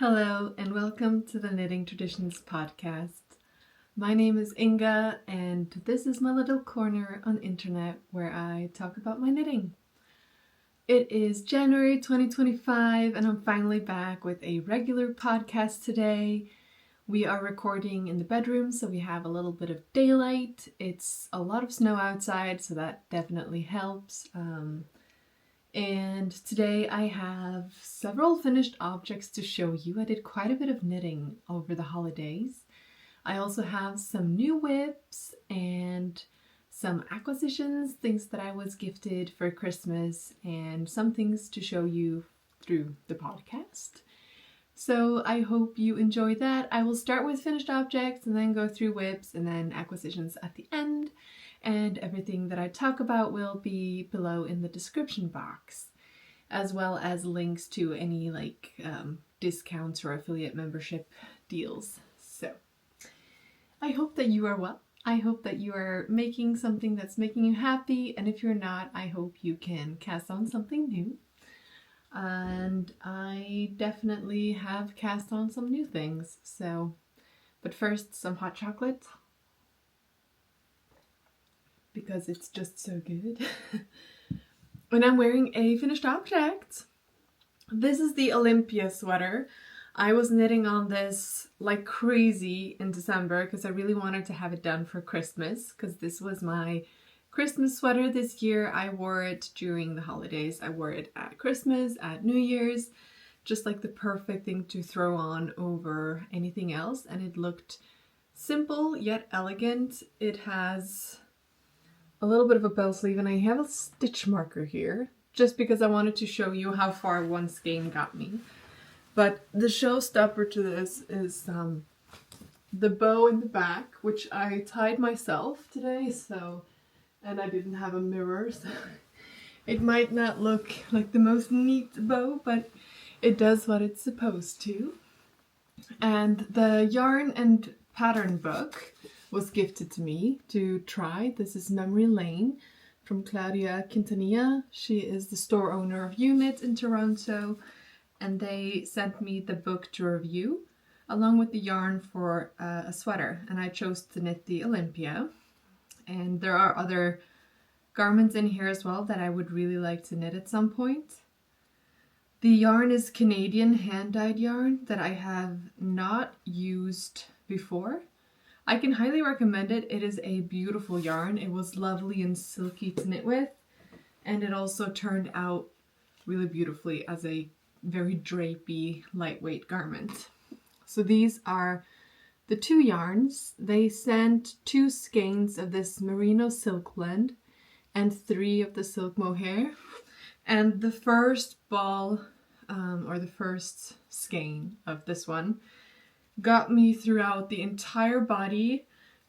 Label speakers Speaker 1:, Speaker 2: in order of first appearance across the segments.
Speaker 1: Hello and welcome to the Knitting Traditions Podcast. My name is Inga and this is my little corner on the internet where I talk about my knitting. It is January 2025 and I'm finally back with a regular podcast today. We are recording in the bedroom, so we have a little bit of daylight. It's a lot of snow outside, so that definitely helps. And today I have several finished objects to show you. I did quite a bit of knitting over the holidays. I also have some new whips and some acquisitions, things that I was gifted for Christmas, and some things to show you through the podcast. So I hope you enjoy that. I will start with finished objects and then go through whips and then acquisitions at the end. And everything that I talk about will be below in the description box, as well as links to any discounts or affiliate membership deals. So I hope that you are well. I hope that you are making something that's making you happy, and if you're not, I hope you can cast on something new. And I definitely have cast on some new things. But first, some hot chocolate, because it's just so good. And I'm wearing a finished object. This is the Olympia sweater. I was knitting on this like crazy in December because I really wanted to have it done for Christmas, because this was my Christmas sweater this year. I wore it during the holidays. I wore it at Christmas, at New Year's, just like the perfect thing to throw on over anything else. And it looked simple yet elegant. It has a little bit of a bell sleeve, and I have a stitch marker here just because I wanted to show you how far one skein got me. But the showstopper to this is the bow in the back, which I tied myself today, and I didn't have a mirror, so it might not look like the most neat bow, but it does what it's supposed to. And the yarn and pattern book was gifted to me to try. This is Memory Lane from Claudia Quintanilla. She is the store owner of eweknit in Toronto, and they sent me the book to review along with the yarn for a sweater, and I chose to knit the Olympia. And there are other garments in here as well that I would really like to knit at some point. The yarn is Canadian hand-dyed yarn that I have not used before. I can highly recommend it. It is a beautiful yarn. It was lovely and silky to knit with, and it also turned out really beautifully as a very drapey, lightweight garment. So these are the two yarns. They sent 2 skeins of this merino silk blend and 3 of the silk mohair. And the first ball, or the first skein of this one, got me throughout the entire body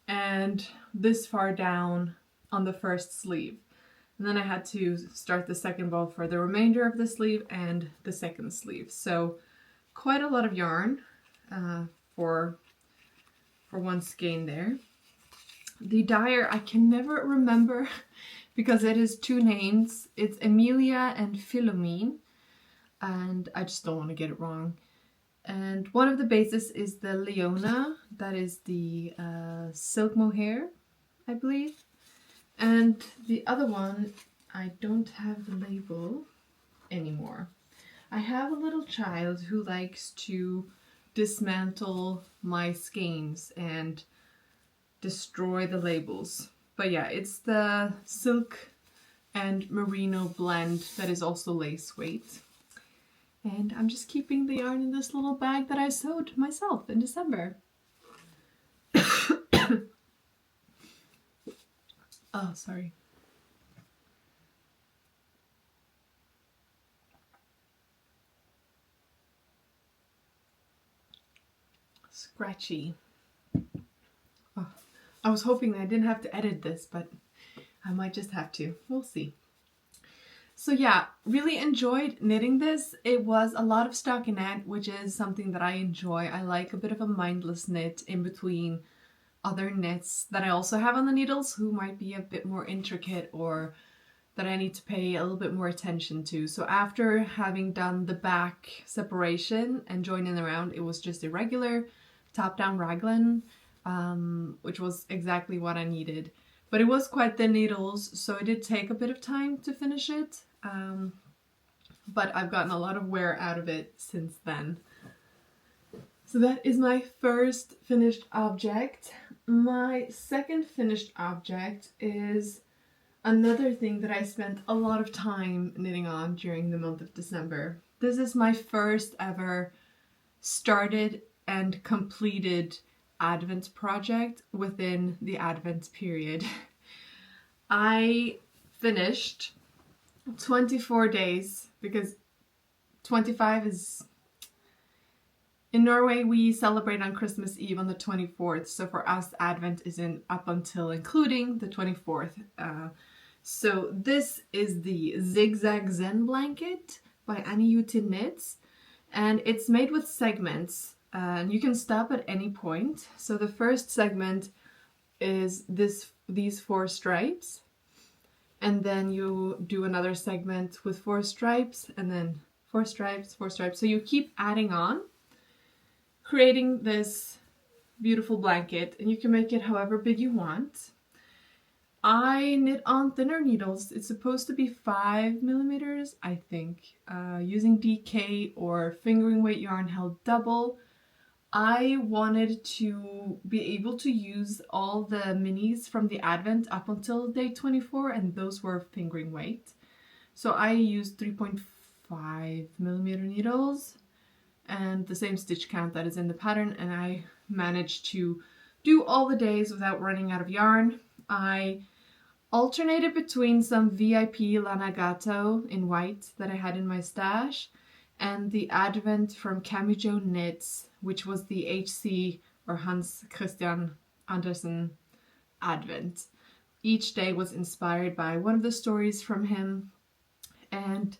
Speaker 1: and this far down on the first sleeve. And then I had to start the second ball for the remainder of the sleeve and the second sleeve. So quite a lot of yarn for one skein there. The dyer, I can never remember because it is 2 names. It's Emilia and Philomene, and I just don't want to get it wrong. And one of the bases is the leona, that is the silk mohair, I believe. And the other one, I don't have the label anymore. I have a little child who likes to dismantle my skeins and destroy the labels. But yeah, it's the silk and merino blend that is also lace weight. And I'm just keeping the yarn in this little bag that I sewed myself in December. Oh, sorry. Scratchy. Oh, I was hoping I didn't have to edit this, but I might just have to. We'll see. So yeah, really enjoyed knitting this. It was a lot of stockinette, which is something that I enjoy. I like a bit of a mindless knit in between other knits that I also have on the needles who might be a bit more intricate or that I need to pay a little bit more attention to. So after having done the back separation and joining around, it was just a regular top-down raglan, which was exactly what I needed. But it was quite thin needles, so it did take a bit of time to finish it. But I've gotten a lot of wear out of it since then. So that is my first finished object. My second finished object is another thing that I spent a lot of time knitting on during the month of December. This is my first ever started and completed Advent project within the Advent period. I finished 24 days because 25 is... In Norway, we celebrate on Christmas Eve on the 24th. So for us, Advent is up until including the 24th. So this is the Zigzag Zen blanket by eweknit, and it's made with segments. You can stop at any point. So the first segment is these 4 stripes, and then you do another segment with 4 stripes, and then 4 stripes, 4 stripes. So you keep adding on, creating this beautiful blanket, and you can make it however big you want. I knit on thinner needles. It's supposed to be 5 millimeters, I think, using DK or fingering weight yarn held double. I wanted to be able to use all the minis from the Advent up until day 24, and those were fingering weight. So I used 3.5 millimeter needles and the same stitch count that is in the pattern, and I managed to do all the days without running out of yarn. I alternated between some VIP Lanagato in white that I had in my stash and the Advent from Camijoknit, which was the HC or Hans Christian Andersen Advent. Each day was inspired by one of the stories from him, and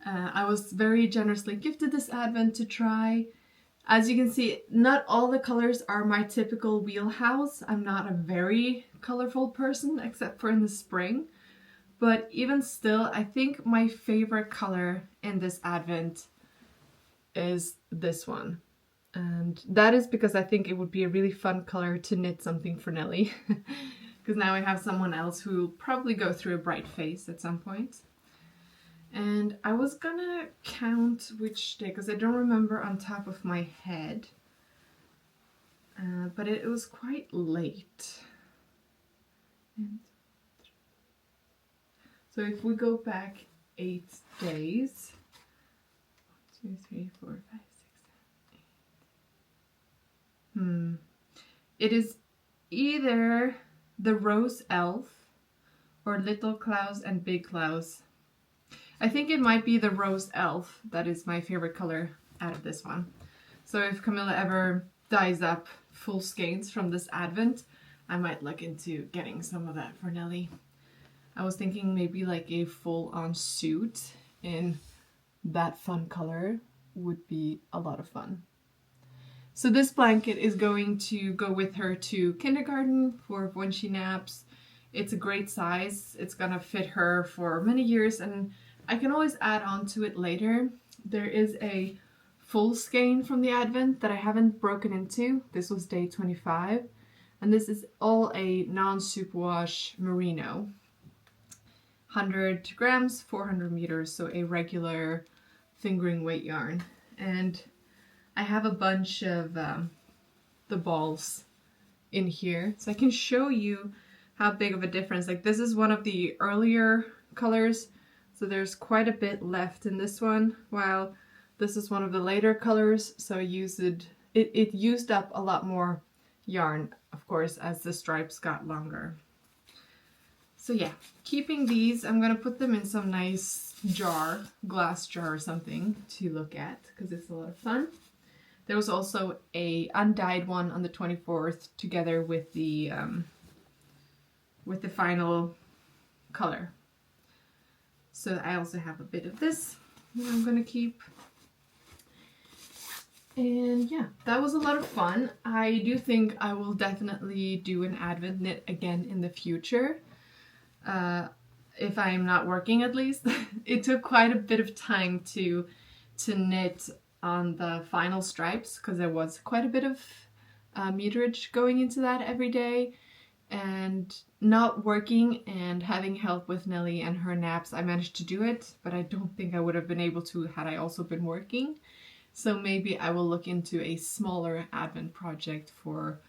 Speaker 1: I was very generously gifted this Advent to try. As you can see, not all the colors are my typical wheelhouse. I'm not a very colorful person except for in the spring. But even still, I think my favorite color in this Advent is this one. And that is because I think it would be a really fun color to knit something for Nelly. Because now I have someone else who will probably go through a bright phase at some point. And I was gonna count which day, because I don't remember on top of my head. But it was quite late. So if we go back 8 days, 1, 2, 3, 4, 5, 6, 7, 8. It is either the Rose Elf or Little Klaus and Big Klaus. I think it might be the Rose Elf that is my favorite color out of this one. So if Camilla ever dyes up full skeins from this Advent, I might look into getting some of that for Nelly. I was thinking maybe like a full-on suit in that fun color would be a lot of fun. So this blanket is going to go with her to kindergarten for when she naps. It's a great size. It's gonna fit her for many years, and I can always add on to it later. There is a full skein from the Advent that I haven't broken into. This was day 25, and this is all a non-superwash merino. 100 grams, 400 meters, so a regular fingering weight yarn. And I have a bunch of the balls in here, so I can show you how big of a difference. Like, this is one of the earlier colors, so there's quite a bit left in this one, while this is one of the later colors, so it used up a lot more yarn, of course, as the stripes got longer. So yeah, keeping these, I'm gonna put them in some nice jar, glass jar or something to look at, because it's a lot of fun. There was also a undyed one on the 24th together with the final color. So I also have a bit of this that I'm gonna keep. And yeah, that was a lot of fun. I do think I will definitely do an Advent knit again in the future. if I'm not working at least. It took quite a bit of time to knit on the final stripes because there was quite a bit of meterage going into that every day. And not working and having help with Nelly and her naps, I managed to do it, but I don't think I would have been able to had I also been working. So maybe I will look into a smaller advent project for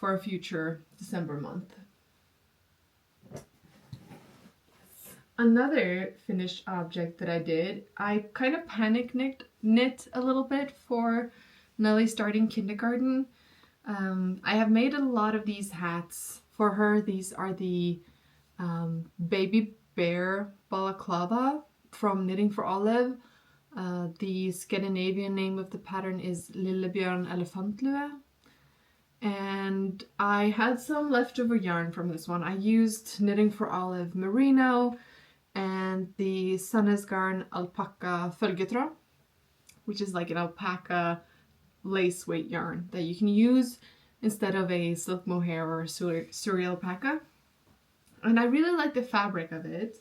Speaker 1: a future December month. Another finished object that I did, I kind of panic knit a little bit for Nelly starting kindergarten. I have made a lot of these hats for her. These are the baby bear balaclava from Knitting for Olive. The Scandinavian name of the pattern is Lillebjørn Elefantlue. And I had some leftover yarn from this one. I used Knitting for Olive merino and the Sandnes garn alpaca følgetråd, which is like an alpaca lace weight yarn that you can use instead of a silk mohair or suri alpaca. And I really like the fabric of it.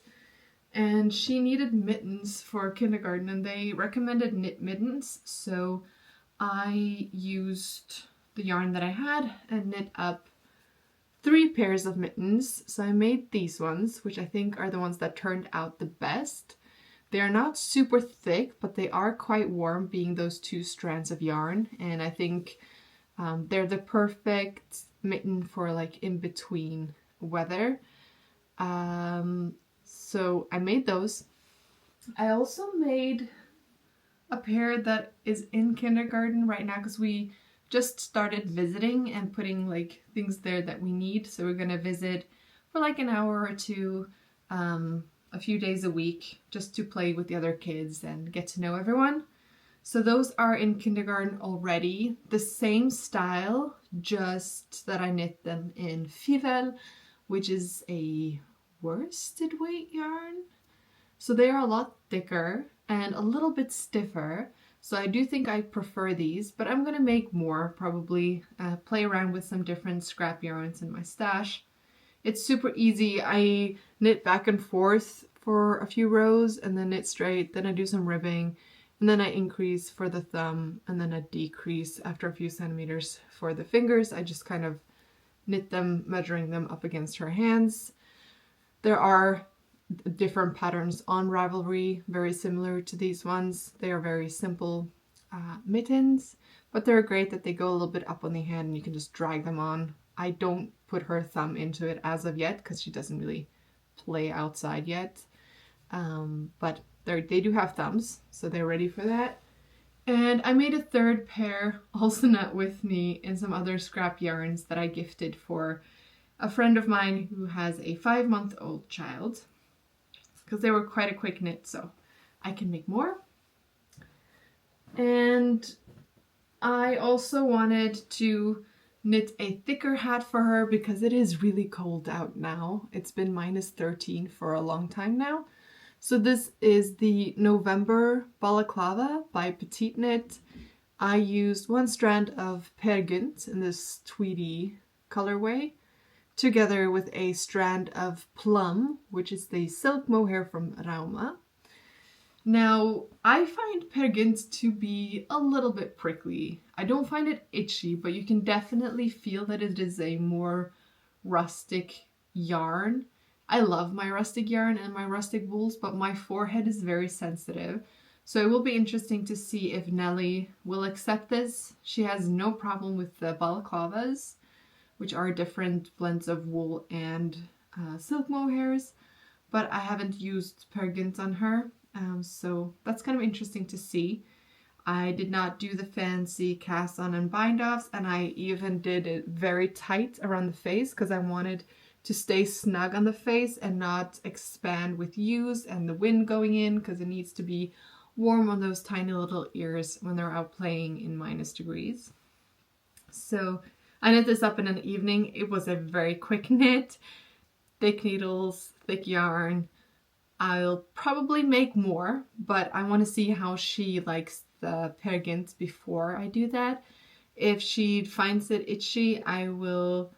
Speaker 1: And she needed mittens for kindergarten and they recommended knit mittens. So I used the yarn that I had and knit up 3 pairs of mittens. So I made these ones, which I think are the ones that turned out the best. They are not super thick, but they are quite warm, being those 2 strands of yarn. And I think they're the perfect mitten for like in between weather. So I made those. I also made a pair that is in kindergarten right now because we just started visiting and putting like things there that we need. So we're gonna visit for like an hour or 2. A few days a week just to play with the other kids and get to know everyone. So those are in kindergarten already. The same style, just that I knit them in fivel, which is a worsted weight yarn. So they are a lot thicker and a little bit stiffer. So I do think I prefer these, but I'm gonna make more probably, play around with some different scrap yarns in my stash. It's super easy. I knit back and forth for a few rows and then knit straight, then I do some ribbing, and then I increase for the thumb and then I decrease after a few centimeters for the fingers. I just kind of knit them, measuring them up against her hands. There are different patterns on Ravelry, very similar to these ones. They are very simple mittens, but they're great that they go a little bit up on the hand and you can just drag them on. I don't put her thumb into it as of yet because she doesn't really play outside yet. But they do have thumbs, so they're ready for that. And I made a 3rd pair, also not with me, in some other scrap yarns that I gifted for a friend of mine who has a 5-month-old child, because they were quite a quick knit, so I can make more. And I also wanted to knit a thicker hat for her because it is really cold out now. It's been -13 for a long time now. So this is the November balaclava by Petite Knit. I used 1 strand of Peer Gynt in this tweedy colorway, together with a strand of Plum, which is the silk mohair from Rauma. Now, I find Peer Gynt to be a little bit prickly. I don't find it itchy, but you can definitely feel that it is a more rustic yarn. I love my rustic yarn and my rustic wools, but my forehead is very sensitive. So it will be interesting to see if Nelly will accept this. She has no problem with the balaclavas, which are different blends of wool and silk mohairs, but I haven't used Peer Gynt on her. So that's kind of interesting to see. I did not do the fancy cast on and bind offs, and I even did it very tight around the face because I wanted to stay snug on the face and not expand with use and the wind going in, because it needs to be warm on those tiny little ears when they're out playing in -degrees. So I knit this up in an evening. It was a very quick knit, thick needles, thick yarn. I'll probably make more, but I want to see how she likes the Peer Gynt before I do that. If she finds it itchy, I will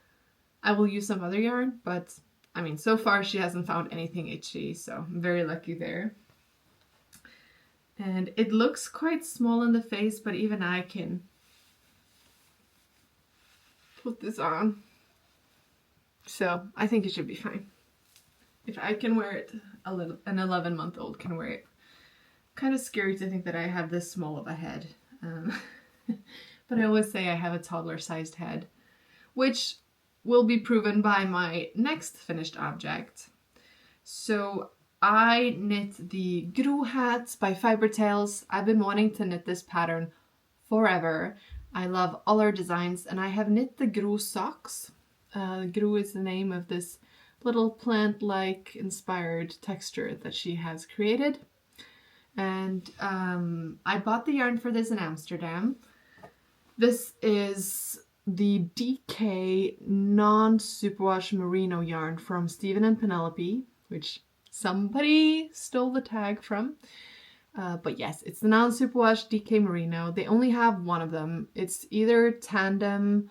Speaker 1: use some other yarn, but I mean, so far she hasn't found anything itchy, so I'm very lucky there. And it looks quite small in the face, but even I can put this on. So I think it should be fine. If I can wear it, an 11-month-old can wear it. Kind of scary to think that I have this small of a head. But I always say I have a toddler-sized head, which will be proven by my next finished object. So I knit the Gro hats by Fiber Tales. I've been wanting to knit this pattern forever. I love all her designs, and I have knit the Gro socks. Gro is the name of this little plant-like inspired texture that she has created. And I bought the yarn for this in Amsterdam. This is the DK non-superwash merino yarn from Stephen and Penelope, which somebody stole the tag from. But yes, it's the non-superwash DK merino. They only have one of them. It's either tandem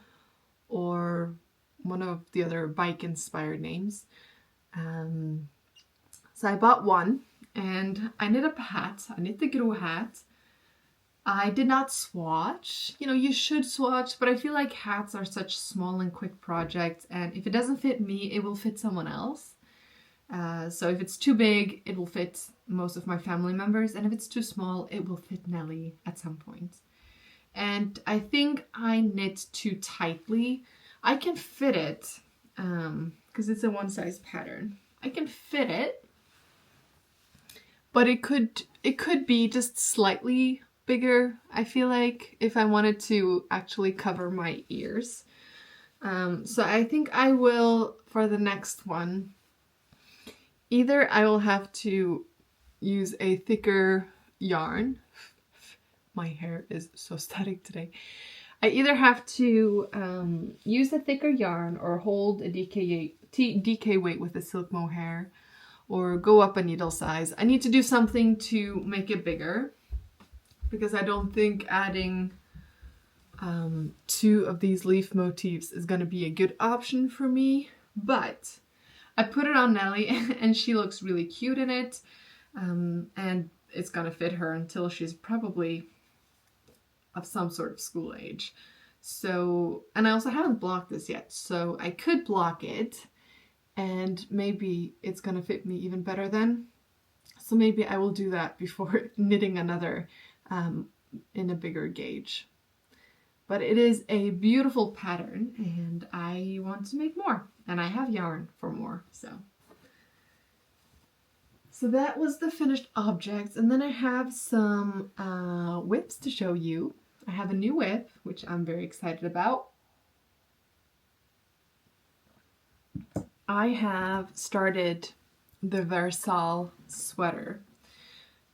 Speaker 1: or one of the other bike-inspired names. So I bought one, and I knit up a hat. I knit the Gro hat. I did not swatch. You know, you should swatch, but I feel like hats are such small and quick projects, and if it doesn't fit me, it will fit someone else. So if it's too big, it will fit most of my family members, and if it's too small, it will fit Nelly at some point. And I think I knit too tightly. I can fit it, because it's a one-size pattern. I can fit it, but it could be just slightly bigger, I feel like, if I wanted to actually cover my ears. So I think I will, for the next one, either I will have to use a thicker yarn. My hair is so static today. I either have to use a thicker yarn or hold a DK weight with a silk mohair, or go up a needle size. I need to do something to make it bigger, because I don't think adding 2 of these leaf motifs is going to be a good option for me. But I put it on Nelly and she looks really cute in it, and it's going to fit her until she's probably of some sort of school age. So, and I also haven't blocked this yet, so I could block it and maybe it's gonna fit me even better then. So maybe I will do that before knitting another in a bigger gauge. But it is a beautiful pattern and I want to make more, and I have yarn for more. So that was the finished objects, and then I have some whips to show you. I have a new whip, which I'm very excited about. I have started the Versal sweater.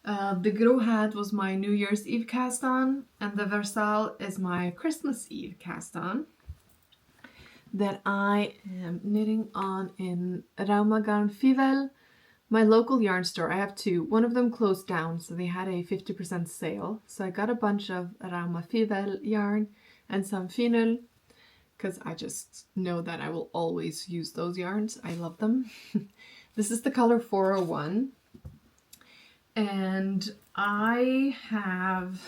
Speaker 1: The Gro hat was my New Year's Eve cast on, and the Versal is my Christmas Eve cast on that I am knitting on in rauma garn fivel. My local yarn store, I have 2. One of them closed down, so they had a 50% sale. So I got a bunch of rauma fivel yarn and some finoel, because I just know that I will always use those yarns. I love them. This is the color 401. And I have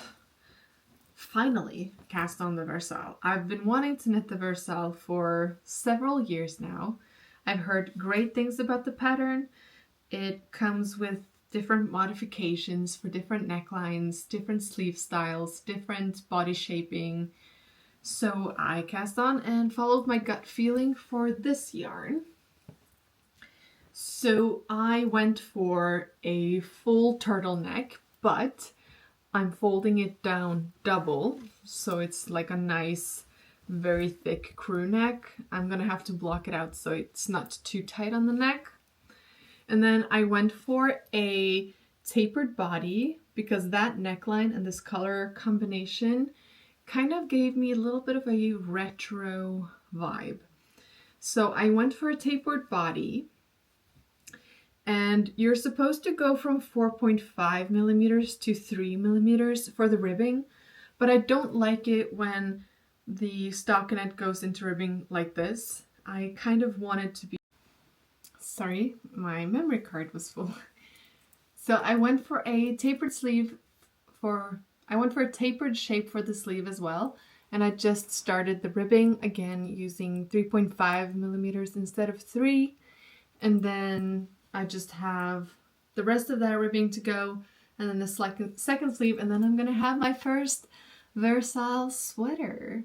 Speaker 1: finally cast on the Versal. I've been wanting to knit the Versal for several years now. I've heard great things about the pattern. It comes with different modifications for different necklines, different sleeve styles, different body shaping. So I cast on and followed my gut feeling for this yarn. So I went for a full turtleneck, but I'm folding it down double, so it's like a nice, very thick crew neck. I'm gonna have to block it out so it's not too tight on the neck. And then I went for a tapered body because that neckline and this color combination kind of gave me a little bit of a retro vibe. So I went for a tapered body, and you're supposed to go from 4.5 millimeters to 3 millimeters for the ribbing, but I don't like it when the stockinette goes into ribbing like this. I kind of want it to be Sorry, my memory card was full. So I went for a tapered sleeve I went for a tapered shape for the sleeve as well. And I just started the ribbing again using 3.5 millimeters instead of 3. And then I just have the rest of that ribbing to go. And then the second sleeve. And then I'm going to have my first Versal sweater.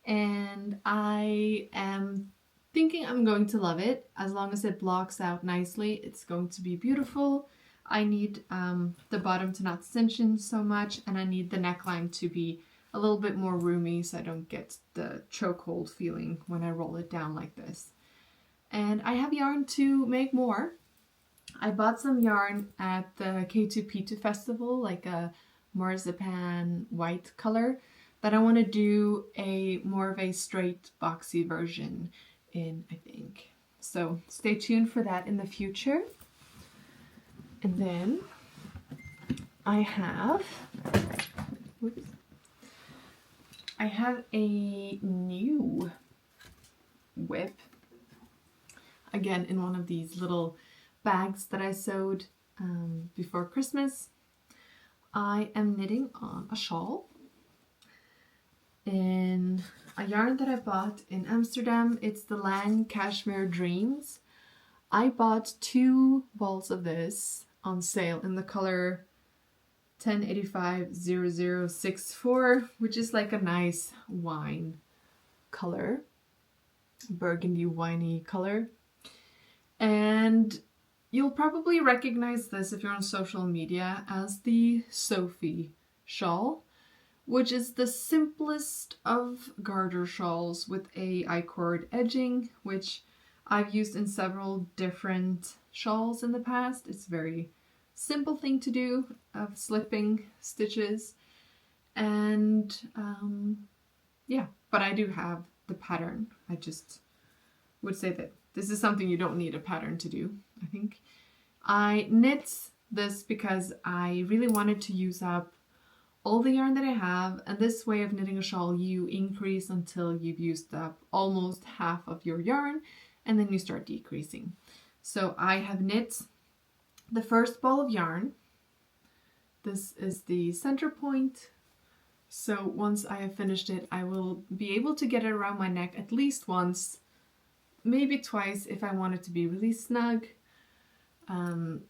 Speaker 1: And I am thinking I'm going to love it. As long as it blocks out nicely, it's going to be beautiful. I need the bottom to not cinch in so much. And I need the neckline to be a little bit more roomy so I don't get the chokehold feeling when I roll it down like this. And I have yarn to make more. I bought some yarn at the K2P2 festival, like a marzipan white color, that I want to do more of a straight boxy version in, I think. So stay tuned for that in the future. And then I have a new whip, again in one of these little bags that I sewed before Christmas. I am knitting on a shawl in a yarn that I bought in Amsterdam. It's the Laine Cashmere Dreams. I bought 2 balls of this on sale in the color 1085-0064, which is like a nice wine color, burgundy winey color. And you'll probably recognize this if you're on social media as the Sophie shawl, which is the simplest of garter shawls with a I-cord edging, which I've used in several different shawls in the past. It's very simple thing to do of slipping stitches, and yeah, but I do have the pattern. I just would say that this is something you don't need a pattern to do, I think. I knit this because I really wanted to use up all the yarn that I have, and this way of knitting a shawl, you increase until you've used up almost half of your yarn, and then you start decreasing. So I have knit the first ball of yarn. This is the center point. So once I have finished it, I will be able to get it around my neck at least once, maybe twice if I want it to be really snug.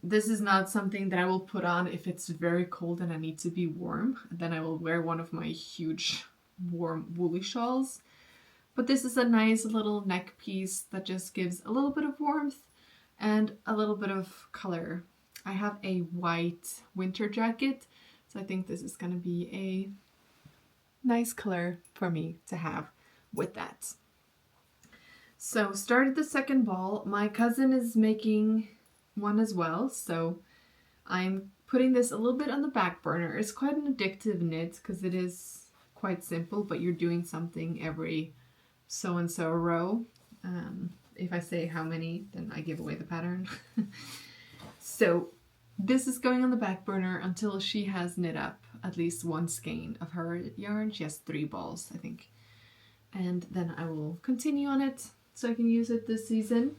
Speaker 1: This is not something that I will put on if it's very cold and I need to be warm. Then I will wear one of my huge warm woolly shawls. But this is a nice little neck piece that just gives a little bit of warmth and a little bit of color. I have a white winter jacket, so I think this is going to be a nice color for me to have with that. So started the second ball. My cousin is making one as well, so I'm putting this a little bit on the back burner. It's quite an addictive knit because it is quite simple, but you're doing something every so and so row. If I say how many, then I give away the pattern. So this is going on the back burner until she has knit up at least one skein of her yarn. She has 3 balls, I think. And then I will continue on it so I can use it this season.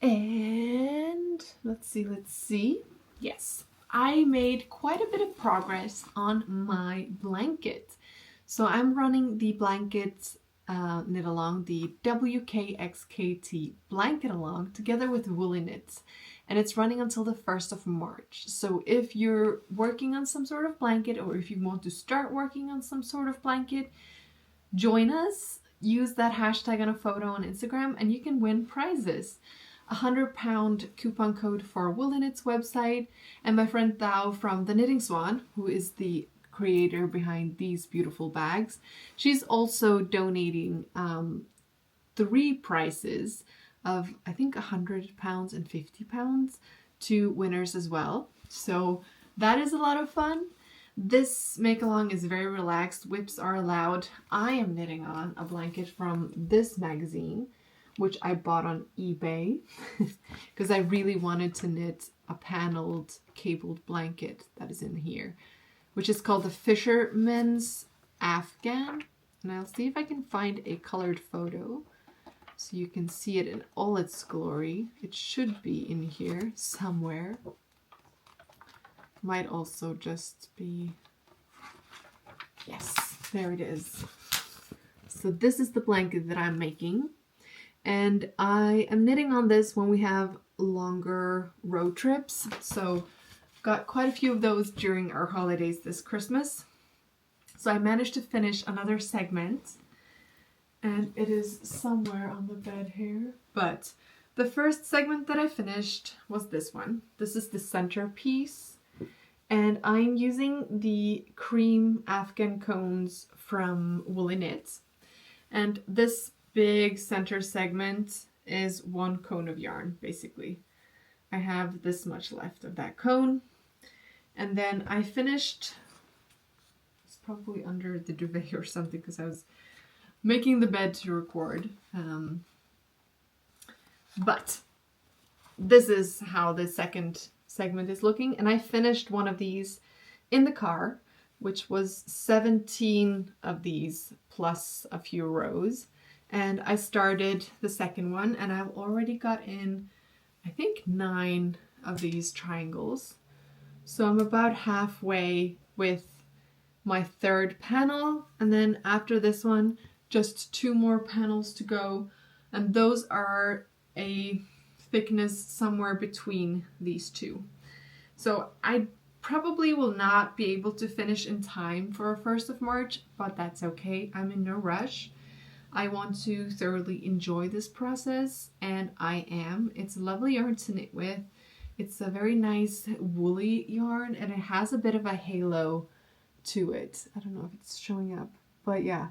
Speaker 1: And let's see. Yes, I made quite a bit of progress on my blanket. So I'm running the blanket knit along, the WKxKTblanketalong, together with woolly knits, and it's running until the 1st of March. So if you're working on some sort of blanket, or if you want to start working on some sort of blanket, join us. Use that hashtag on a photo on Instagram and you can win prizes. A £100 coupon code for Woolly Knits website, and my friend Thao from the Knitting Swan, who is the creator behind these beautiful bags, she's also donating 3 prizes of I think £100 and £50 to winners as well. So that is a lot of fun. This make along is very relaxed. Whips are allowed. I am knitting on a blanket from this magazine, which I bought on eBay because I really wanted to knit a paneled cabled blanket that is in here, which is called the Fisherman's Afghan. And I'll see if I can find a colored photo so you can see it in all its glory. It should be in here somewhere. Might also just be, yes, there it is. So this is the blanket that I'm making, and I am knitting on this when we have longer road trips. So got quite a few of those during our holidays this Christmas. So I managed to finish another segment, and it is somewhere on the bed here. But the first segment that I finished was this one. This is the center piece, and I'm using the cream Afghan cones from Woolly Knit. And this big center segment is one cone of yarn, basically. I have this much left of that cone. And then I finished, it's probably under the duvet or something because I was making the bed to record. But this is how the second segment is looking. And I finished one of these in the car, which was 17 of these plus a few rows. And I started the second one, and I've already got in, I think, 9 of these triangles. So I'm about halfway with my third panel, and then after this one, just 2 more panels to go, and those are a thickness somewhere between these two. So I probably will not be able to finish in time for 1st of March, but that's okay. I'm in no rush. I want to thoroughly enjoy this process, and I am. It's a lovely yarn to knit with. It's a very nice woolly yarn, and it has a bit of a halo to it. I don't know if it's showing up, but yeah.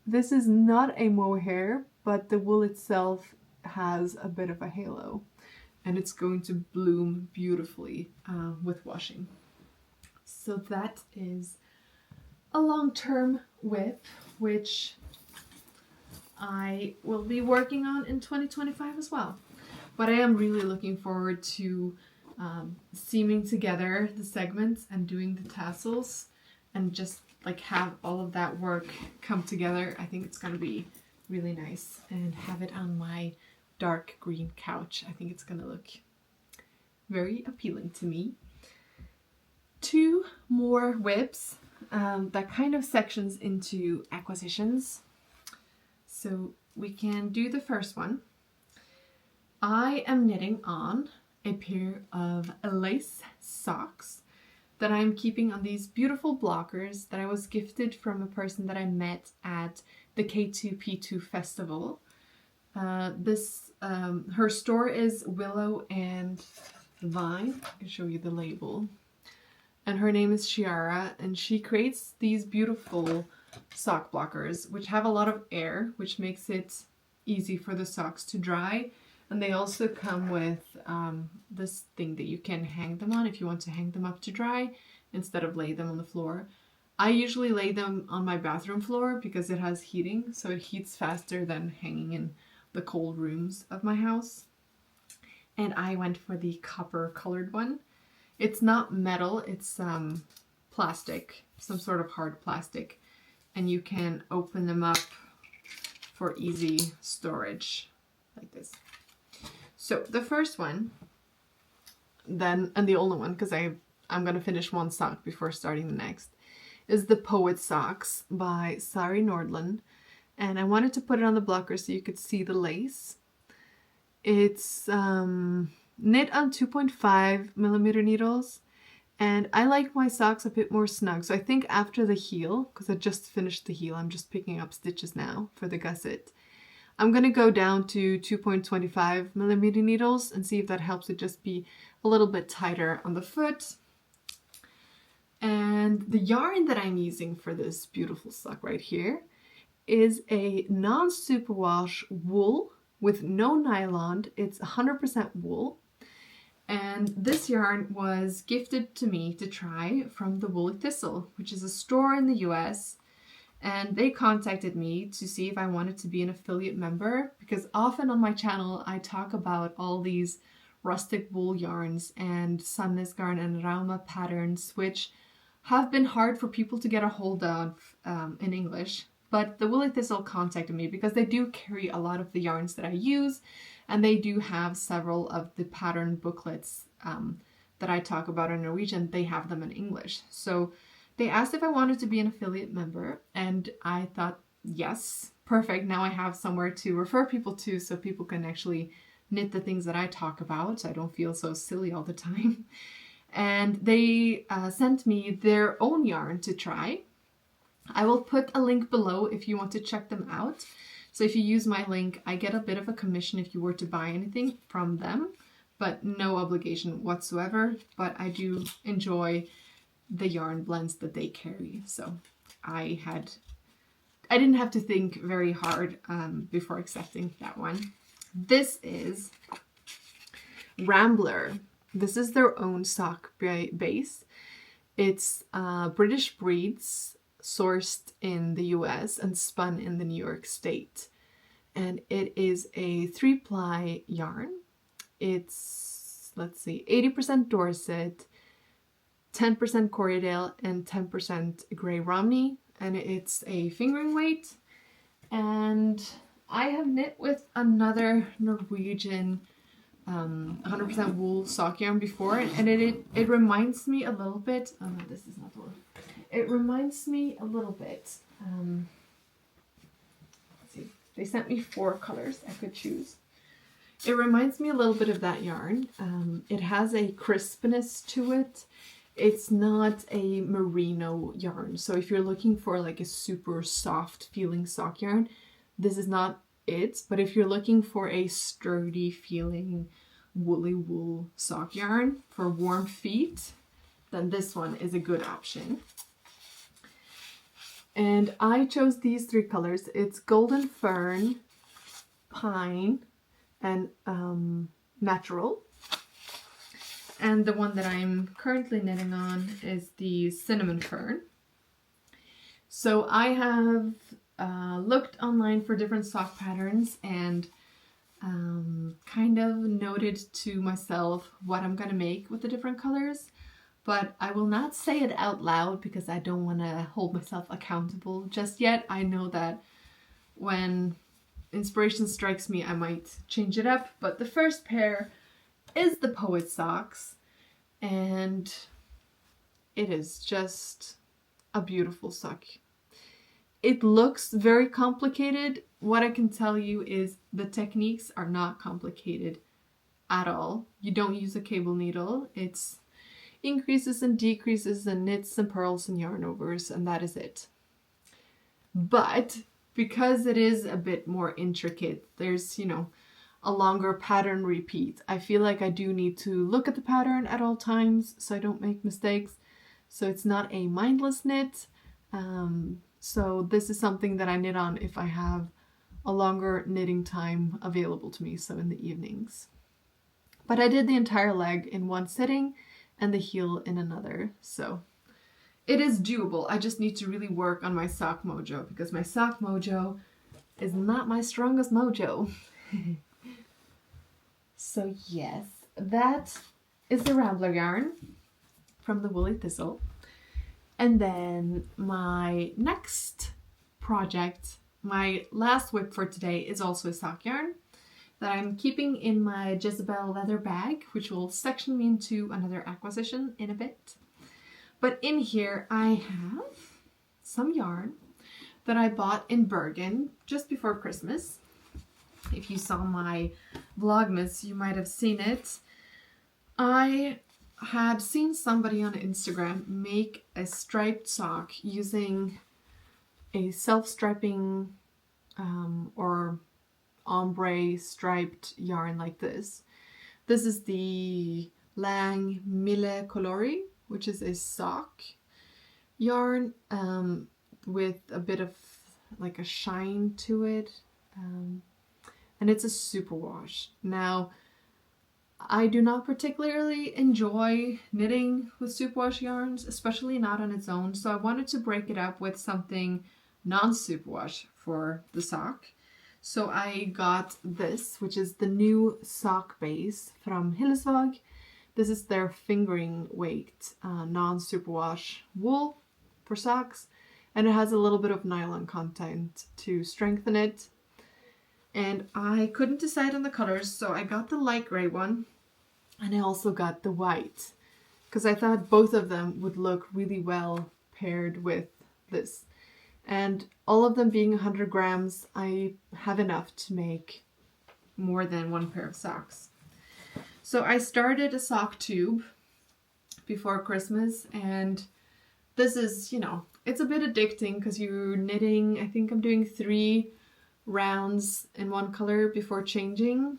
Speaker 1: This is not a mohair, but the wool itself has a bit of a halo, and it's going to bloom beautifully with washing. So that is a long-term whip, which I will be working on in 2025 as well. But I am really looking forward to seaming together the segments and doing the tassels and just like have all of that work come together. I think it's going to be really nice, and have it on my dark green couch. I think it's going to look very appealing to me. 2 more whips that kind of sections into acquisitions. So we can do the first one. I am knitting on a pair of lace socks that I'm keeping on these beautiful blockers that I was gifted from a person that I met at the K2P2 festival. Her store is Willow and Vine. I can show you the label. And her name is Chiara, and she creates these beautiful sock blockers which have a lot of air, which makes it easy for the socks to dry. And they also come with this thing that you can hang them on if you want to hang them up to dry instead of lay them on the floor. I usually lay them on my bathroom floor because it has heating, so it heats faster than hanging in the cold rooms of my house. And I went for the copper colored one. It's not metal, it's plastic, some sort of hard plastic, and you can open them up for easy storage like this. So the first one, then, and the only one, because I'm going to finish one sock before starting the next, is the Poet Socks by Sari Nordland. And I wanted to put it on the blocker so you could see the lace. It's knit on 2.5 millimeter needles, and I like my socks a bit more snug. So I think after the heel, because I just finished the heel, I'm just picking up stitches now for the gusset. I'm going to go down to 2.25 millimeter needles and see if that helps it just be a little bit tighter on the foot. And the yarn that I'm using for this beautiful sock right here is a non-superwash wool with no nylon. It's 100% wool. And this yarn was gifted to me to try from the Woolly Thistle, which is a store in the US. And they contacted me to see if I wanted to be an affiliate member, because often on my channel I talk about all these rustic wool yarns and sandnes garn and rauma patterns, which have been hard for people to get a hold of in English. but the Woolly Thistle contacted me because they do carry a lot of the yarns that I use, and they do have several of the pattern booklets that I talk about in Norwegian. They have them in English. So they asked if I wanted to be an affiliate member, and I thought, yes, perfect. Now I have somewhere to refer people to so people can actually knit the things that I talk about, so I don't feel so silly all the time. And they sent me their own yarn to try. I will put a link below if you want to check them out. So if you use my link, I get a bit of a commission if you were to buy anything from them, but no obligation whatsoever. But I do enjoy the yarn blends that they carry. So I didn't have to think very hard before accepting that one. This is Rambler. This is their own sock base. It's British breeds sourced in the US and spun in the New York state. And it is a 3-ply yarn. It's, let's see, 80% Dorset, 10% Corriedale, and 10% Grey Romney. And it's a fingering weight. And I have knit with another Norwegian 100% wool sock yarn before, and it reminds me a little bit. Oh no, this is not the one. It reminds me a little bit. Let's see. They sent me 4 colors I could choose. It reminds me a little bit of that yarn. It has a crispness to it. It's not a merino yarn. So if you're looking for like a super soft feeling sock yarn, this is not it. But if you're looking for a sturdy feeling woolly wool sock yarn for warm feet, then this one is a good option. And I chose these 3 colors. It's golden fern, pine, and natural. And the one that I'm currently knitting on is the cinnamon fern. So I have looked online for different sock patterns and kind of noted to myself what I'm going to make with the different colors. But I will not say it out loud because I don't want to hold myself accountable just yet. I know that when inspiration strikes me, I might change it up. But the first pair is the Poet Socks, and it is just a beautiful sock. It looks very complicated. What I can tell you is the techniques are not complicated at all. You don't use a cable needle. It's increases and decreases and knits and purls and yarn overs, and that is it. But because it is a bit more intricate, there's, a longer pattern repeat. I feel like I do need to look at the pattern at all times so I don't make mistakes. So it's not a mindless knit. So this is something that I knit on if I have a longer knitting time available to me, so in the evenings. But I did the entire leg in one sitting and the heel in another, so it is doable. I just need to really work on my sock mojo because my sock mojo is not my strongest mojo. So yes, that is the Rambler yarn from the Woolly Thistle. And then my next project, my last whip for today, is also a sock yarn that I'm keeping in my Jezebel leather bag, which will section me into another acquisition in a bit. But in here I have some yarn that I bought in Bergen just before Christmas. If you saw my Vlogmas, you might have seen it. I had seen somebody on Instagram make a striped sock using a self-striping or ombre striped yarn like this. This is the Lang Mille Colori, which is a sock yarn with a bit of like a shine to it. And it's a superwash. Now, I do not particularly enjoy knitting with superwash yarns, especially not on its own. So I wanted to break it up with something non-superwash for the sock. So I got this, which is the new sock base from Hillesvåg. This is their fingering weight non-superwash wool for socks. and it has a little bit of nylon content to strengthen it. And I couldn't decide on the colors, so I got the light gray one, and I also got the white, because I thought both of them would look really well paired with this. And all of them being 100 grams, I have enough to make more than one pair of socks. So I started a sock tube before Christmas, and this is, you know, it's a bit addicting because you're knitting. I think I'm doing 3 rounds in one color before changing,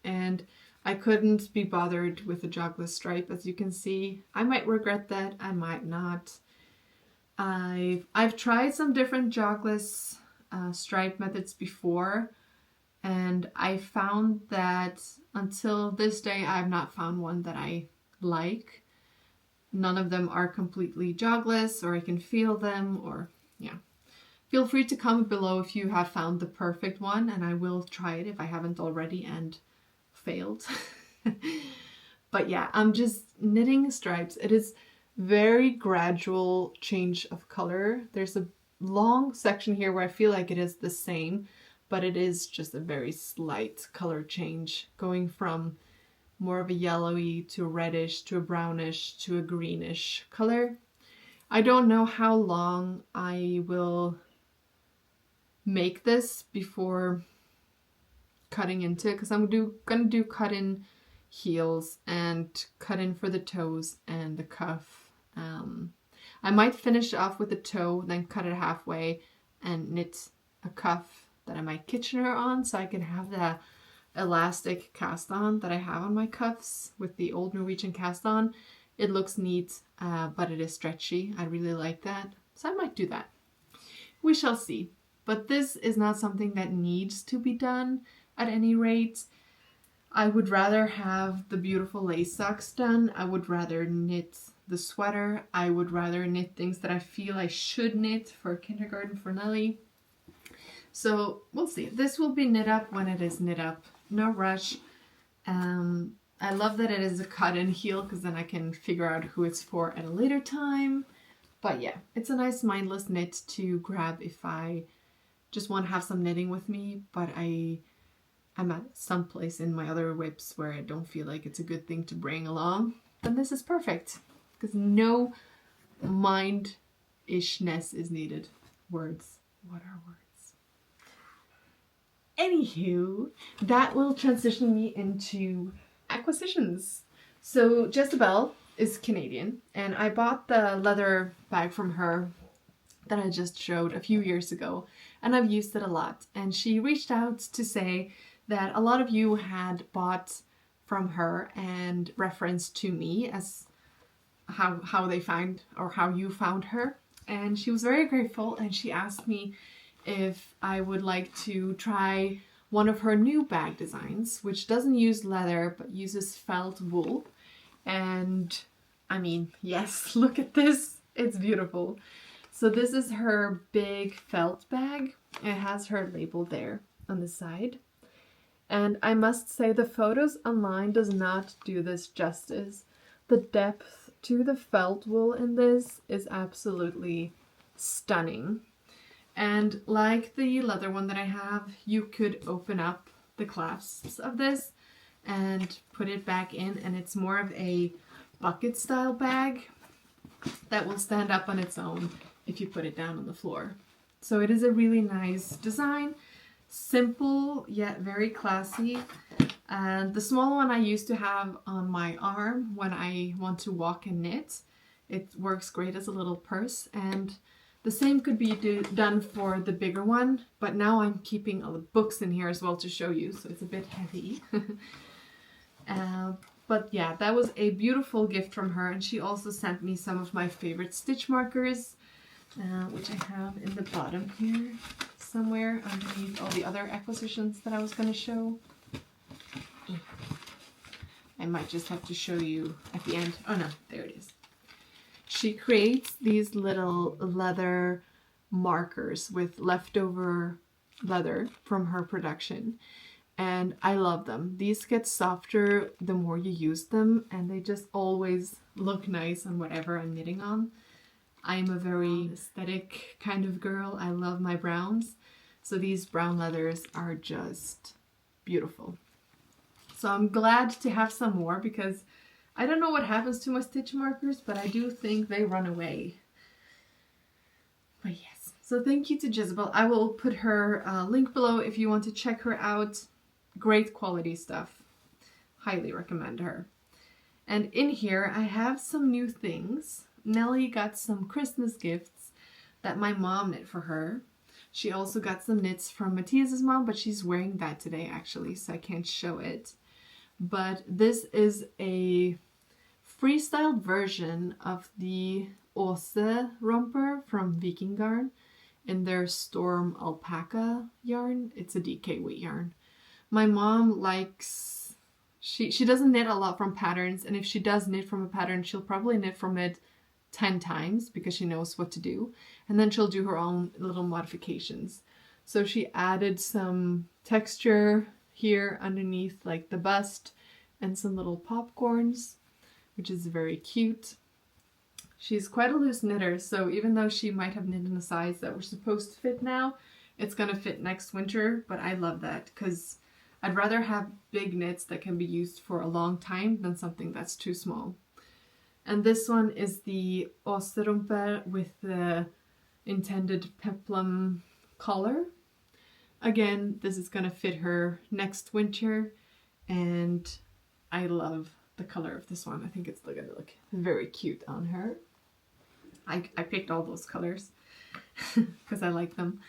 Speaker 1: and I couldn't be bothered with the jogless stripe, as you can see. I might regret that, I might not. I've tried some different jogless stripe methods before, and I found that until this day I've not found one that I like. None of them are completely jogless, or I can feel them, or yeah. Feel free to comment below if you have found the perfect one, and I will try it if I haven't already and failed. But yeah, I'm just knitting stripes. It is very gradual change of color. There's a long section here where I feel like it is the same, but it is just a very slight color change, going from more of a yellowy to a reddish to a brownish to a greenish color. I don't know how long I will make this before cutting into it, because I'm gonna do cut in heels and cut in for the toes and the cuff. I might finish off with the toe, then cut it halfway and knit a cuff that I might Kitchener on, so I can have the elastic cast on that I have on my cuffs with the old Norwegian cast on. It looks neat, but it is stretchy. I really like that, so I might do that. We shall see. But this is not something that needs to be done at any rate. I would rather have the beautiful lace socks done. I would rather knit the sweater. I would rather knit things that I feel I should knit for kindergarten for Nelly. So we'll see. This will be knit up when it is knit up. No rush. I love that it is a cut-in heel, because then I can figure out who it's for at a later time. But yeah, it's a nice mindless knit to grab if I just want to have some knitting with me, but I'm at some place in my other whips where I don't feel like it's a good thing to bring along. Then this is perfect, because no mind-ishness is needed. Words. What are words? Anywho, that will transition me into acquisitions. So Jezebel is Canadian, and I bought the leather bag from her that I just showed a few years ago, and I've used it a lot. And she reached out to say that a lot of you had bought from her and referenced to me as how they find, or how you found her. And she was very grateful, and she asked me if I would like to try one of her new bag designs, which doesn't use leather but uses felt wool. And I mean, yes, look at this, it's beautiful. So this is her big felt bag. It has her label there on the side. And I must say the photos online does not do this justice. The depth to the felt wool in this is absolutely stunning. And like the leather one that I have, you could open up the clasps of this and put it back in, and it's more of a bucket style bag that will stand up on its own if you put it down on the floor. So it is a really nice design, simple yet very classy. And the small one I used to have on my arm when I want to walk and knit. It works great as a little purse, and the same could be done for the bigger one, but now I'm keeping all the books in here as well to show you, so it's a bit heavy. But yeah, that was a beautiful gift from her, and she also sent me some of my favorite stitch markers, which I have in the bottom here somewhere underneath all the other acquisitions that I was going to show. I might just have to show you at the end. Oh no, there it is. She creates these little leather markers with leftover leather from her production, and I love them. These get softer the more you use them, and they just always look nice on whatever I'm knitting on. I'm a very aesthetic kind of girl. I love my browns. So these brown leathers are just beautiful. So I'm glad to have some more because I don't know what happens to my stitch markers, but I do think they run away. But yes, so thank you to Jezebel. I will put her link below if you want to check her out. Great quality stuff. Highly recommend her. And in here I have some new things. Nellie got some Christmas gifts that my mom knit for her. She also got some knits from Matthias's mom, but she's wearing that today actually, so I can't show it. But this is a freestyled version of the Åse romper from Viking Garn in their Storm alpaca yarn. It's a DK weight yarn. My mom likes, she doesn't knit a lot from patterns, and if she does knit from a pattern, she'll probably knit from it 10 times because she knows what to do, and then she'll do her own little modifications. So she added some texture here underneath like the bust and some little popcorns, which is very cute. She's quite a loose knitter, so even though she might have knit in a size that we're supposed to fit now, it's gonna fit next winter. But I love that because I'd rather have big knits that can be used for a long time than something that's too small. And this one is the Åse romper with the intended peplum collar. Again, this is gonna fit her next winter, and I love the color of this one. I think it's gonna look very cute on her. I picked all those colors because I like them.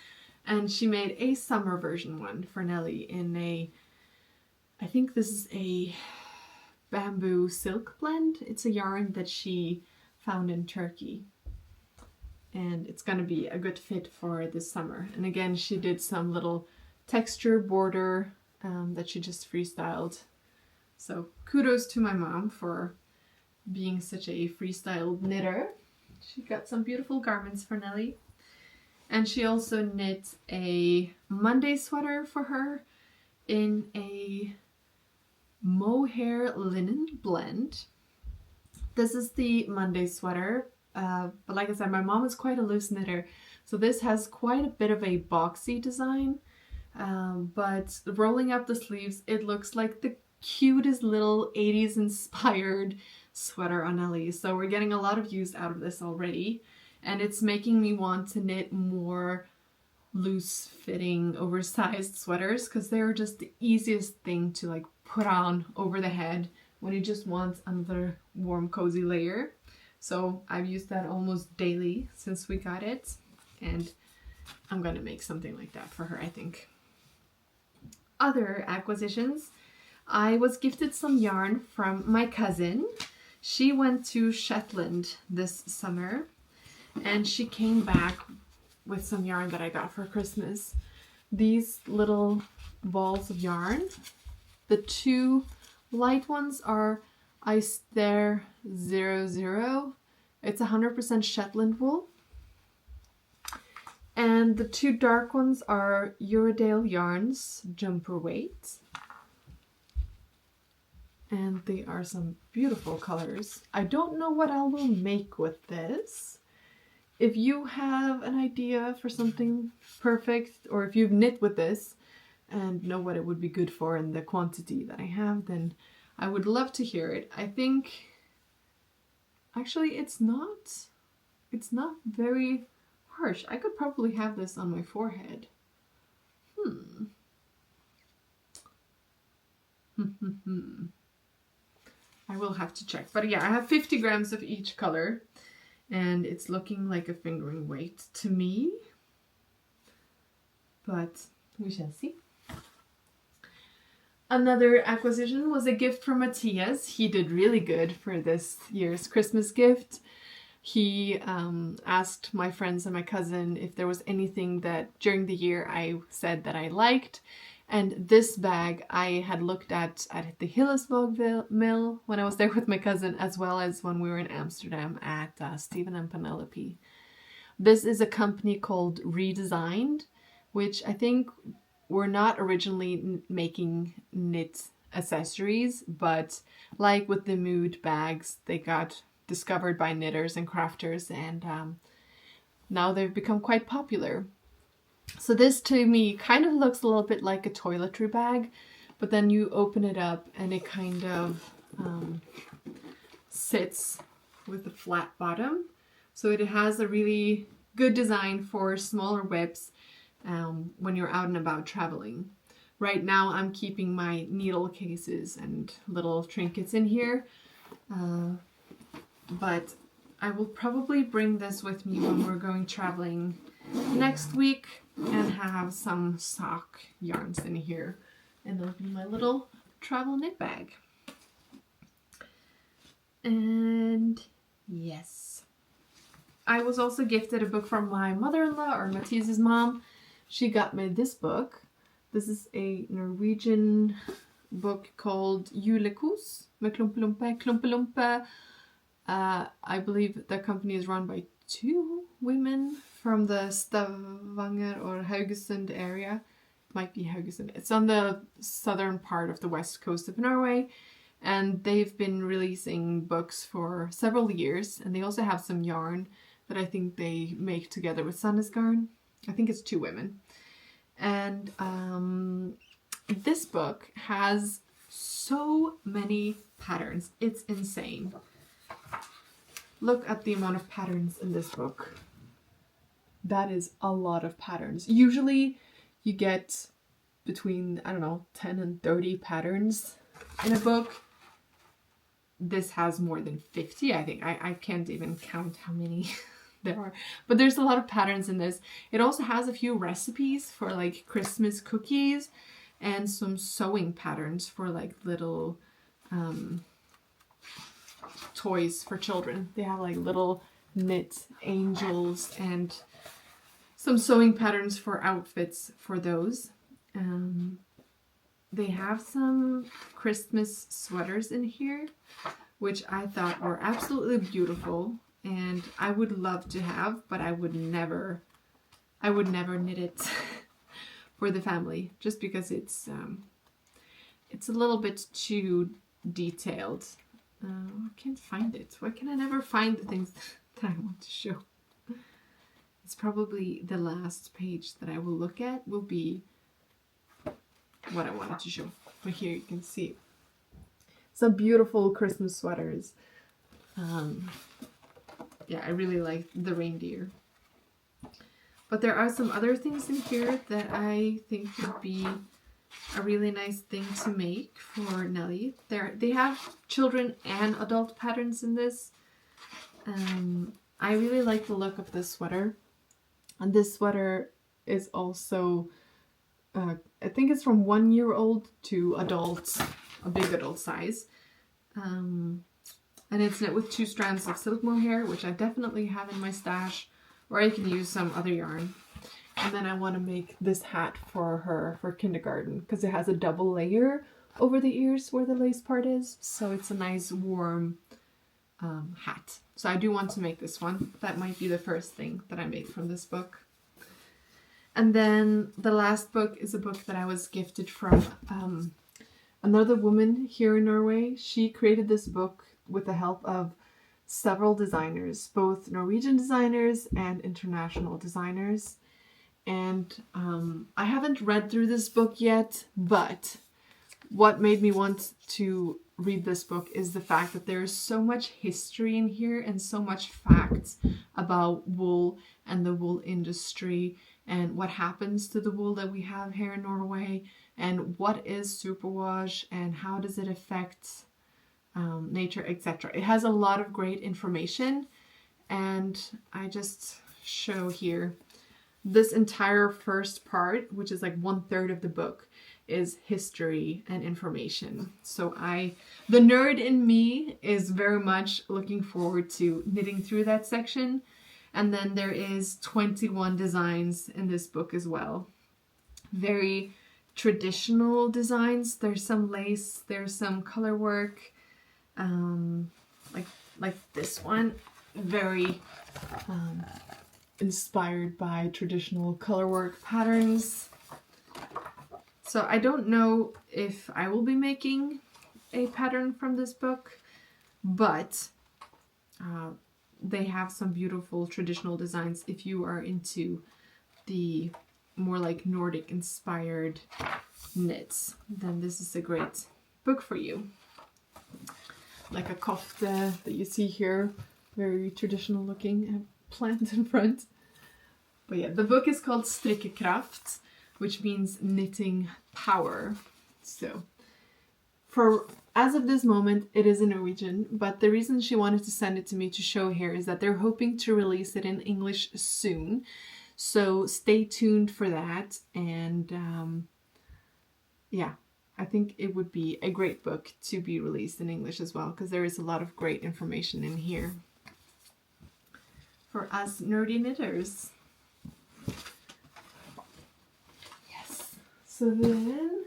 Speaker 1: And she made a summer version one for Nellie in a, I think this is a bamboo silk blend. It's a yarn that she found in Turkey. And it's gonna be a good fit for this summer. And again, she did some little texture border that she just freestyled. So kudos to my mom for being such a freestyle knitter. She got some beautiful garments for Nellie. And she also knit a Monday sweater for her in a mohair linen blend. This is the Monday sweater, but like I said, my mom is quite a loose knitter, so this has quite a bit of a boxy design, but rolling up the sleeves, it looks like the cutest little 80s inspired sweater on Nellie. So we're getting a lot of use out of this already, and it's making me want to knit more loose fitting oversized sweaters because they're just the easiest thing to like put on over the head when you just want another warm cozy layer. So I've used that almost daily since we got it, and I'm gonna make something like that for her, I think. Other acquisitions, I was gifted some yarn from my cousin. She went to Shetland this summer and she came back with some yarn that I got for Christmas. These little balls of yarn. The two light ones are Ister 00. It's 100% Shetland wool. And the two dark ones are Uredale Yarns Jumper Weight. And they are some beautiful colors. I don't know what I will make with this. If you have an idea for something perfect, or if you've knit with this and know what it would be good for in the quantity that I have, then I would love to hear it. I think, actually it's not very harsh. I could probably have this on my forehead. I will have to check. But yeah, I have 50 grams of each color, and it's looking like a fingering weight to me. But we shall see. Another acquisition was a gift from Matthias. He did really good for this year's Christmas gift. He asked my friends and my cousin if there was anything that during the year I said that I liked. And this bag I had looked at the Hillesvåg mill when I was there with my cousin, as well as when we were in Amsterdam at Stephen and Penelope. This is a company called Redesigned, which I think were not originally making knit accessories, but like with the mood bags, they got discovered by knitters and crafters, and now they've become quite popular. So this to me kind of looks a little bit like a toiletry bag, but then you open it up and it kind of sits with a flat bottom. So it has a really good design for smaller whips when you're out and about traveling. Right now I'm keeping my needle cases and little trinkets in here, but I will probably bring this with me when we're going traveling next week and have some sock yarns in here, and it'll be my little travel knit bag. And yes, I was also gifted a book from my mother-in-law, or Mathilde's mom. She got me this book. This is a Norwegian book called Eweknit med Klumpe. I believe the company is run by 2 women from the Stavanger or Haugesund area. It might be Haugesund. It's on the southern part of the west coast of Norway, and they've been releasing books for several years, and they also have some yarn that I think they make together with sandnes garn. I think it's 2 women. And this book has so many patterns. It's insane. Look at the amount of patterns in this book. That is a lot of patterns. Usually you get between, I don't know, 10 and 30 patterns in a book. This has more than 50, I think. I can't even count how many there are. But there's a lot of patterns in this. It also has a few recipes for like Christmas cookies and some sewing patterns for like little toys for children. They have like little knit angels and some sewing patterns for outfits for those. They have some Christmas sweaters in here, which I thought were absolutely beautiful and I would love to have, but I would never knit it for the family, just because it's a little bit too detailed. I can't find it. Why can I never find the things that I want to show? It's probably the last page that I will look at will be what I wanted to show. But here you can see some beautiful Christmas sweaters. Yeah, I really like the reindeer. But there are some other things in here that I think would be a really nice thing to make for Nelly. They have children and adult patterns in this. I really like the look of this sweater. And this sweater is also, I think it's from 1 year old to adult, a big adult size. And it's knit with 2 strands of silk mohair, which I definitely have in my stash, or I can use some other yarn. And then I want to make this hat for her for kindergarten, because it has a double layer over the ears where the lace part is. So it's a nice warm hat. So I do want to make this one. That might be the first thing that I make from this book. And then the last book is a book that I was gifted from another woman here in Norway. She created this book with the help of several designers, both Norwegian designers and international designers. And I haven't read through this book yet, but what made me want to read this book is the fact that there is so much history in here and so much facts about wool and the wool industry and what happens to the wool that we have here in Norway and what is superwash and how does it affect nature, etc. It has a lot of great information, and I just show here this entire first part, which is like 1/3 of the book, is history and information. So the nerd in me is very much looking forward to knitting through that section. And then there is 21 designs in this book as well. Very traditional designs. There's some lace, there's some color work, like this one, very inspired by traditional color work patterns. So I don't know if I will be making a pattern from this book, but They have some beautiful traditional designs if you are into the more like Nordic inspired knits, then this is a great book for you. Like a kofte that you see here, very traditional looking, plant in front. But yeah, the book is called Strikkekraft, which means knitting power. So as of this moment, it is in Norwegian, but the reason she wanted to send it to me to show here is that they're hoping to release it in English soon. So stay tuned for that. And yeah, I think it would be a great book to be released in English as well, because there is a lot of great information in here for us nerdy knitters. Yes. So then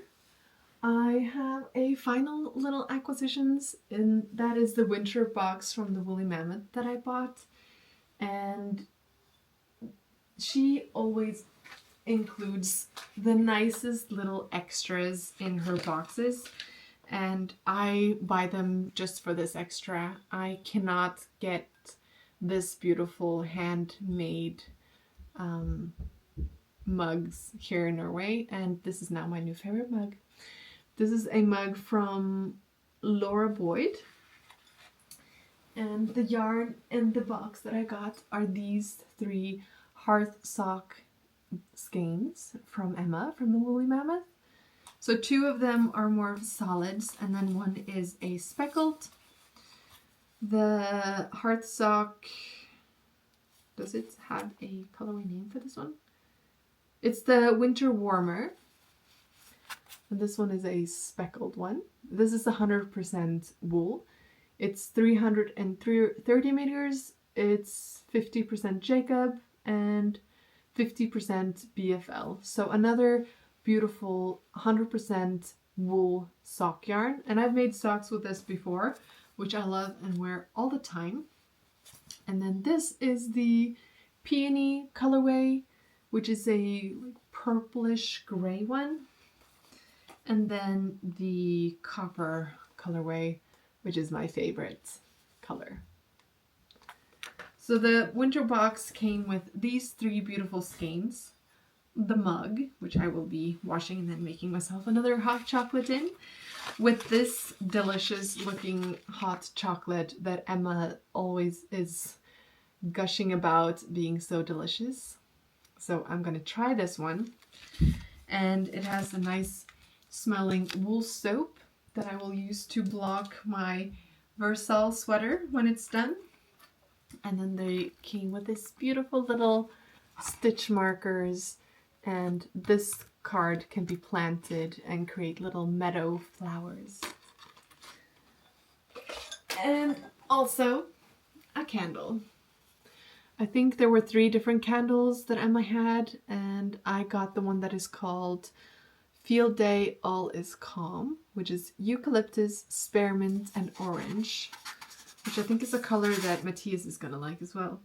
Speaker 1: I have a final little acquisitions, and that is the winter box from the Woolly Mammoth that I bought. And she always includes the nicest little extras in her boxes, and I buy them just for this extra. I cannot get this beautiful handmade mugs here in Norway, and this is now my new favorite mug. This is a mug from Laura Boyd, and the yarn in the box that I got are these 3 hearth sock skeins from Emma from the Woolly Mammoth. So 2 of them are more of solids, and then 1 is a speckled. The hearth sock, does it have a colorway name for this one? It's the Winter Warmer. And this one is a speckled one. This is 100% wool. It's 330 meters. It's 50% Jacob and 50% BFL. So another beautiful 100% wool sock yarn. And I've made socks with this before, which I love and wear all the time. And then this is the peony colorway, which is a purplish gray one. And then the copper colorway, which is my favorite color. So the winter box came with these 3 beautiful skeins, the mug, which I will be washing and then making myself another hot chocolate in, with this delicious looking hot chocolate that Emma always is gushing about being so delicious. So I'm going to try this one, and it has a nice smelling wool soap that I will use to block my Versal sweater when it's done. And then they came with this beautiful little stitch markers, and this card can be planted and create little meadow flowers. And also a candle. I think there were 3 different candles that Emma had, and I got the one that is called Field Day All Is Calm, which is eucalyptus, spearmint, and orange, which I think is a color that Matthias is gonna like as well.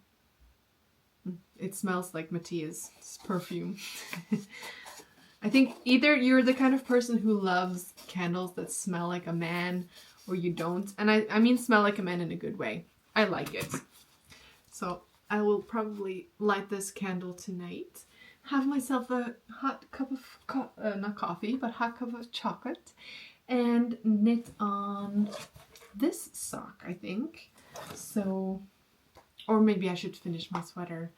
Speaker 1: It smells like Matthias' perfume. I think either you're the kind of person who loves candles that smell like a man, or you don't. And I mean smell like a man in a good way. I like it. So I will probably light this candle tonight, have myself a hot cup of, not coffee, but hot cup of chocolate, and knit on this sock, I think. So, or maybe I should finish my sweater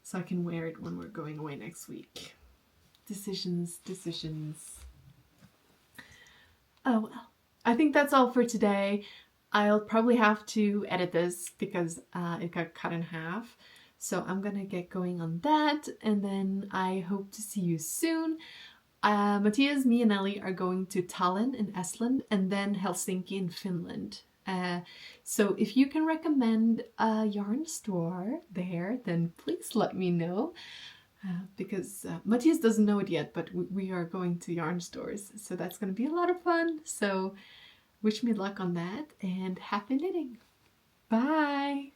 Speaker 1: so I can wear it when we're going away next week. Decisions. Oh well, I think that's all for today. I'll probably have to edit this because it got cut in half. So I'm gonna get going on that, and then I hope to see you soon. Matthias, me and Ellie are going to Tallinn in Estland and then Helsinki in Finland. So if you can recommend a yarn store there, then please let me know. Because Matthias doesn't know it yet, but we are going to yarn stores. So that's going to be a lot of fun. So wish me luck on that and happy knitting. Bye!